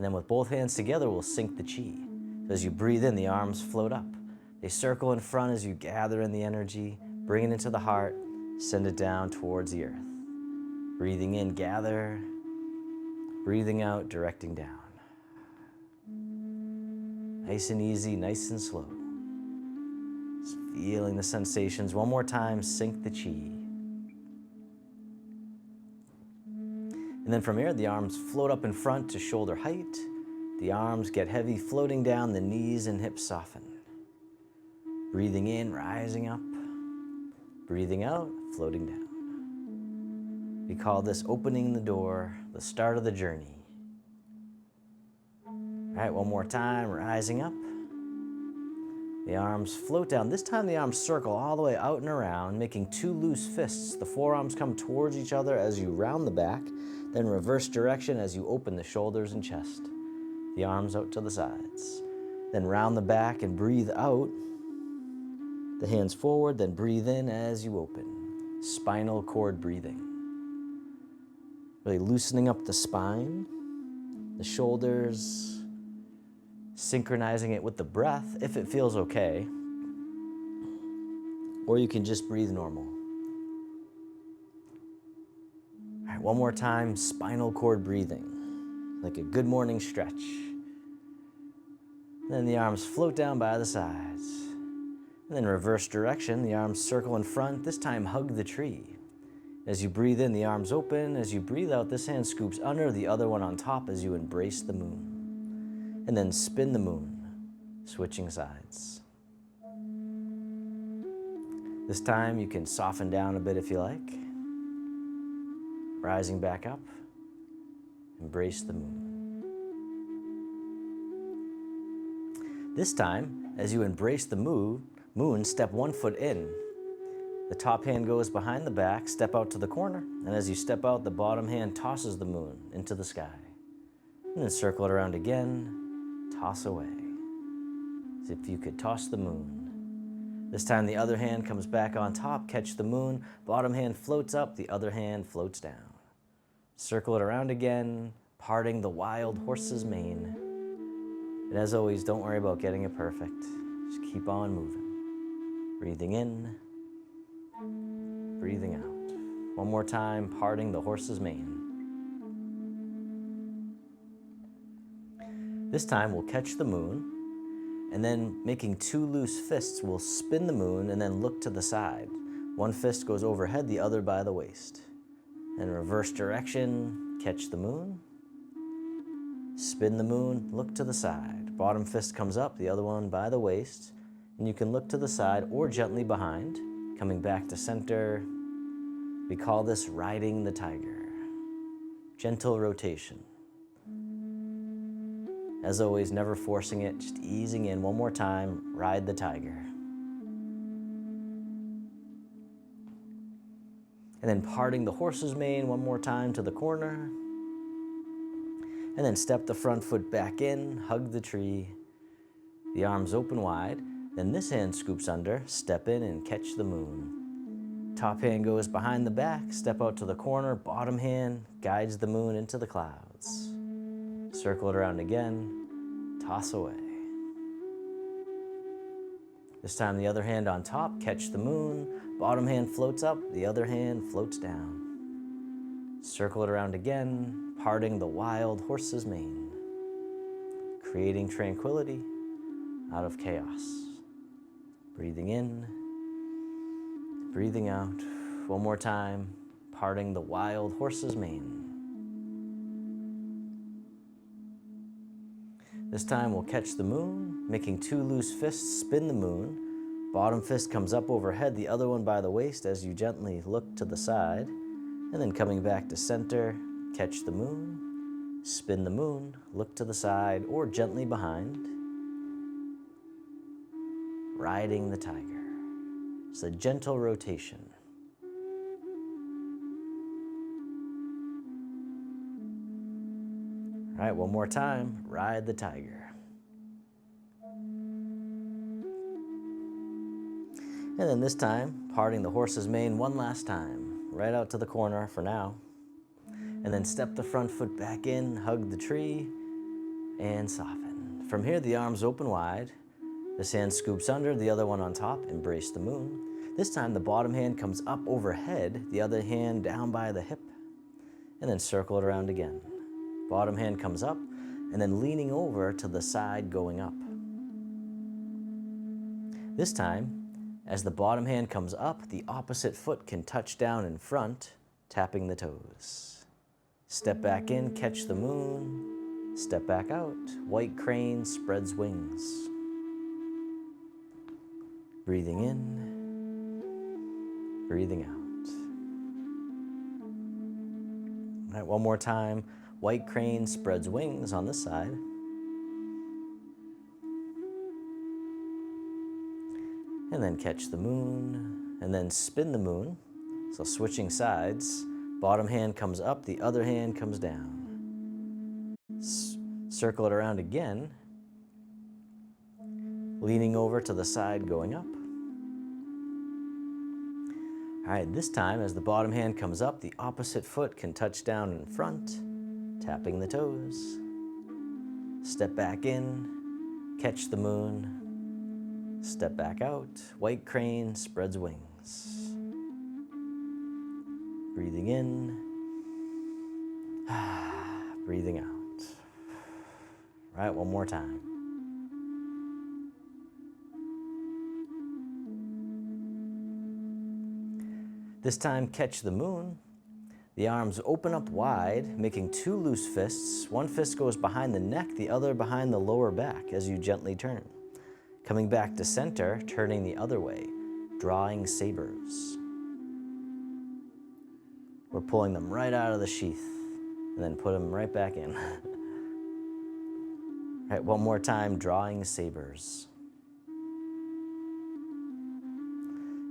And then with both hands together, we'll sync the chi. So as you breathe in, the arms float up. They circle in front as you gather in the energy, bring it into the heart, send it down towards the earth. Breathing in, gather. Breathing out, directing down. Nice and easy, nice and slow. Just feeling the sensations. One more time, sync the chi. And then from here, the arms float up in front to shoulder height. The arms get heavy, floating down, the knees and hips soften. Breathing in, rising up. Breathing out, floating down. We call this opening the door, the start of the journey. All right, one more time, rising up. The arms float down. This time the arms circle all the way out and around, making two loose fists. The forearms come towards each other as you round the back, then reverse direction as you open the shoulders and chest. The arms out to the sides. Then round the back and breathe out. The hands forward, then breathe in as you open. Spinal cord breathing. Really loosening up the spine, the shoulders, synchronizing it with the breath if it feels okay. Or you can just breathe normal. All right, one more time, spinal cord breathing, like a good morning stretch. Then the arms float down by the sides. And then reverse direction, the arms circle in front, this time hug the tree. As you breathe in, the arms open. As you breathe out, this hand scoops under, the other one on top as you embrace the moon. And then spin the moon, switching sides. This time you can soften down a bit if you like. Rising back up, embrace the moon. This time, as you embrace the moon, step one foot in. The top hand goes behind the back, step out to the corner, and as you step out, the bottom hand tosses the moon into the sky. And then circle it around again, toss away. As if you could toss the moon. This time the other hand comes back on top, catch the moon, bottom hand floats up, the other hand floats down. Circle it around again, parting the wild horse's mane. And as always, don't worry about getting it perfect. Just keep on moving. Breathing in. Breathing out. One more time, parting the horse's mane. This time we'll catch the moon, and then making two loose fists, we'll spin the moon and then look to the side. One fist goes overhead, the other by the waist. In reverse direction, catch the moon, spin the moon, look to the side. Bottom fist comes up, the other one by the waist, and you can look to the side or gently behind. Coming back to center, we call this riding the tiger. Gentle rotation. As always, never forcing it, just easing in. One more time, ride the tiger. And then parting the horse's mane one more time to the corner. And then step the front foot back in, hug the tree. The arms open wide. Then this hand scoops under, step in and catch the moon. Top hand goes behind the back, step out to the corner, bottom hand guides the moon into the clouds. Circle it around again, toss away. This time the other hand on top, catch the moon, bottom hand floats up, the other hand floats down. Circle it around again, parting the wild horse's mane. Creating tranquility out of chaos. Breathing in, breathing out. One more time, parting the wild horse's mane. This time we'll catch the moon, making two loose fists, spin the moon. Bottom fist comes up overhead, the other one by the waist as you gently look to the side. And then coming back to center, catch the moon, spin the moon, look to the side or gently behind. Riding the tiger. It's a gentle rotation. All right, one more time, ride the tiger. And then this time, parting the horse's mane one last time, right out to the corner for now. And then step the front foot back in, hug the tree. and soften. From here, the arms open wide. This hand scoops under, the other one on top. Embrace the moon. This time, the bottom hand comes up overhead, the other hand down by the hip, and then circle it around again. Bottom hand comes up, and then leaning over to the side going up. This time, as the bottom hand comes up, the opposite foot can touch down in front, tapping the toes. Step back in, catch the moon. Step back out. White crane spreads wings. Breathing in, breathing out. All right, one more time. White crane spreads wings on this side. And then catch the moon, and then spin the moon. So switching sides, bottom hand comes up, the other hand comes down. Circle it around again, leaning over to the side going up. All right, this time as the bottom hand comes up, the opposite foot can touch down in front, tapping the toes. Step back in, catch the moon, step back out. White crane spreads wings. Breathing in, breathing out. All right, one more time. This time, catch the moon. The arms open up wide, making two loose fists. One fist goes behind the neck, the other behind the lower back as you gently turn. Coming back to center, turning the other way, drawing sabers. We're pulling them right out of the sheath and then put them right back in. All right, one more time, drawing sabers.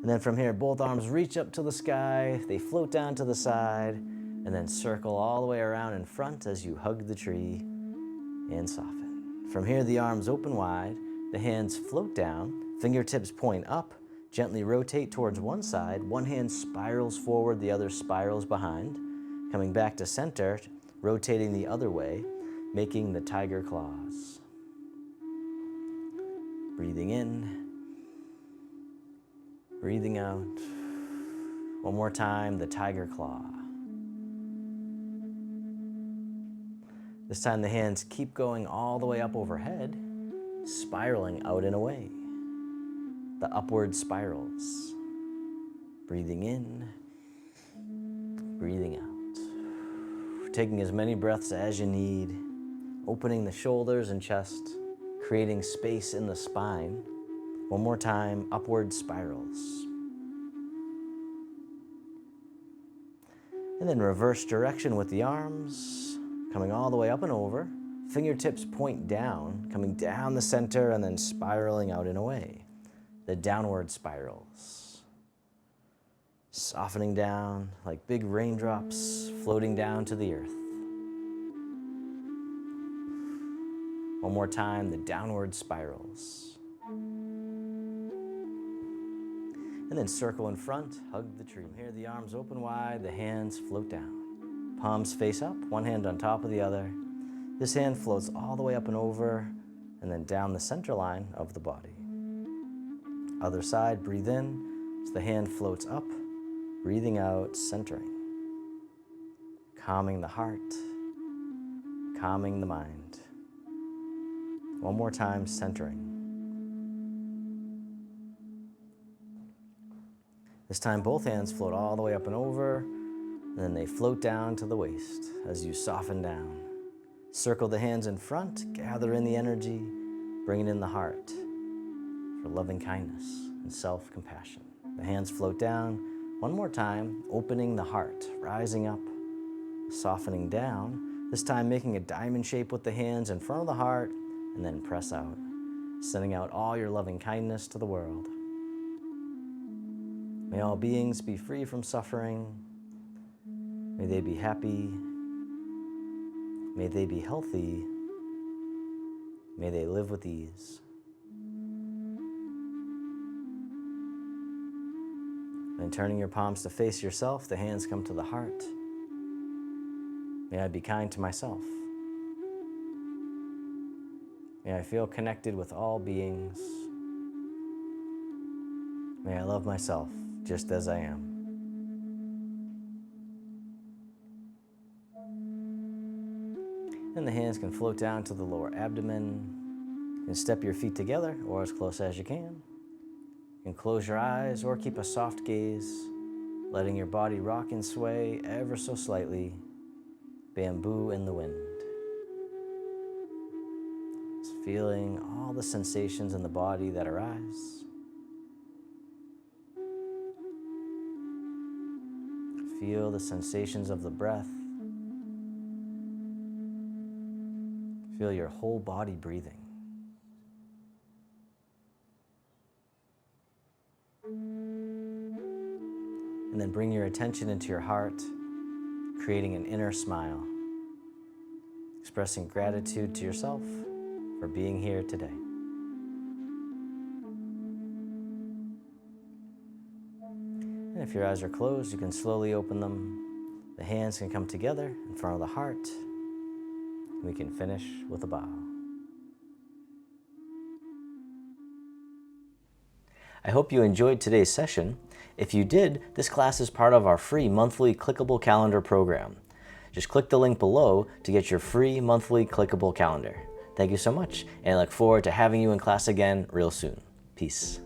And then from here, both arms reach up to the sky, they float down to the side, and then circle all the way around in front as you hug the tree and soften. From here, the arms open wide, the hands float down, fingertips point up, gently rotate towards one side, one hand spirals forward, the other spirals behind. Coming back to center, rotating the other way, making the tiger claws. Breathing in, breathing out. One more time, the tiger claw. This time the hands keep going all the way up overhead, spiraling out and away. The upward spirals. Breathing in, breathing out. Taking as many breaths as you need, opening the shoulders and chest, creating space in the spine. One more time, upward spirals. And then reverse direction with the arms, coming all the way up and over. Fingertips point down, coming down the center and then spiraling out and away. The downward spirals. Softening down like big raindrops floating down to the earth. One more time, the downward spirals. And then circle in front, hug the tree. From here, the arms open wide, the hands float down. Palms face up, one hand on top of the other. This hand floats all the way up and over, and then down the center line of the body. Other side, breathe in, as the hand floats up, breathing out, centering. Calming the heart, calming the mind. One more time, centering. This time, both hands float all the way up and over, and then they float down to the waist as you soften down. Circle the hands in front, gather in the energy, bring it in the heart for loving kindness and self-compassion. The hands float down. One more time, opening the heart, rising up, softening down. This time, making a diamond shape with the hands in front of the heart, and then press out, sending out all your loving kindness to the world. May all beings be free from suffering. May they be happy. May they be healthy. May they live with ease. Then turning your palms to face yourself, the hands come to the heart. May I be kind to myself. May I feel connected with all beings. May I love myself just as I am. And the hands can float down to the lower abdomen. You can step your feet together or as close as you can. You can close your eyes or keep a soft gaze, letting your body rock and sway ever so slightly, bamboo in the wind. Just feeling all the sensations in the body that arise. Feel the sensations of the breath. Feel your whole body breathing. And then bring your attention into your heart, creating an inner smile, expressing gratitude to yourself for being here today. And if your eyes are closed, you can slowly open them. The hands can come together in front of the heart. We can finish with a bow. I hope you enjoyed today's session. If you did, this class is part of our free monthly clickable calendar program. Just click the link below to get your free monthly clickable calendar. Thank you so much, and I look forward to having you in class again real soon. Peace.